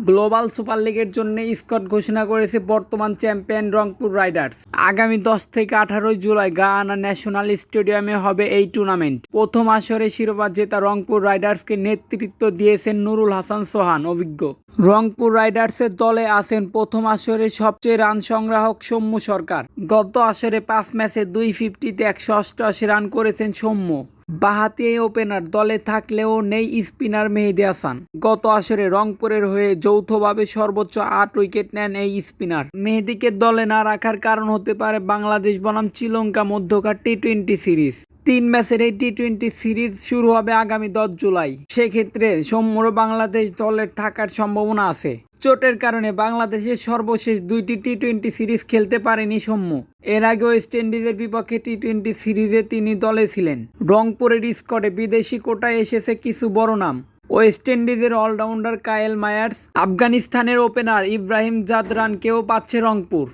Global super লিগের জন্য Scott ঘোষণা করেছে বর্তমান চ্যাম্পিয়ন রংপুর রাইডার্স। আগামী 10 থেকে 18 জুলাই গায়ানা ন্যাশনাল স্টেডিয়ামে হবে এই টুর্নামেন্ট। প্রথম আসরে শিরোপা জেতা রংপুর রাইডার্সকে নেতৃত্ব দিয়েছেন নুরুল হাসান সোহান অভিজ্ঞ। রংপুর রাইডার্সের দলে আছেন প্রথম আসরে সবচেয়ে রান সংগ্রাহক সৌম্য সরকার। গত আসরে 5 ম্যাচে 250-তে 188 রান করেছেন সৌম্য। বাঁহাতি এই ওপেনার দলে থাকলেও নেই স্পিনার মেহেদী হাসান। গত আসরে রংপুরের হয়ে যৌথভাবে সর্বোচ্চ 8 উইকেট নেন এই স্পিনার। মেহেদীকে দলে না রাখার কারণ হতে পারে বাংলাদেশ বনাম শ্রীলঙ্কা মধ্যকার টি-20 সিরিজ। 3 ম্যাচের এই টি-20 সিরিজ শুরু হবে আগামী 10 জুলাই। সেক্ষেত্রে সৌম্যর বাংলাদেশ দলের থাকার সম্ভাবনা আছে। চোটের কারণে বাংলাদেশের সর্বশেষ 2টি টি-20 সিরিজ খেলতে পারেনি সৌম্য। এর আগে ওয়েস্ট ইন্ডিজের বিপক্ষে টি-20 সিরিজে তিনি দলে ছিলেন। রংপুরের স্কোয়াডে বিদেশি কোটায় এসেছে কিছু বড় নাম। ওয়েস্ট ইন্ডিজের অলরাউন্ডার কায়েল মায়ার্স, আফগানিস্তানের ওপেনার ইব্রাহিম জাদরানকেও পাচ্ছে রংপুর।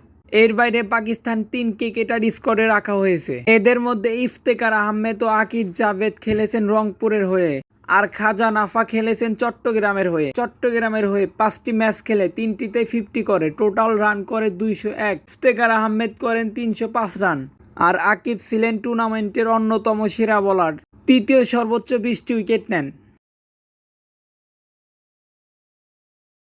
এর বাইরে পাকিস্তান 3 ক্রিকেটার স্কোয়াডে রাখা হয়েছে। এদের মধ্যে ইফতেখার আহমেদ ও আকিব জাভেদ খেলেছেন রংপুরের হয়ে, আর খাজা নাফা খেলেছেন চট্টগ্রামের হয়ে। চট্টগ্রামের হয়ে 5টি ম্যাচ খেলে 3টিতে 50 করে টোটাল রান করে 201। ইফতেখার আহমেদ করেন 305 রান। আর আকিব ছিলেন টুর্নামেন্টের অন্যতম সেরা বোলার, তৃতীয় সর্বোচ্চ 20টি উইকেট নেন।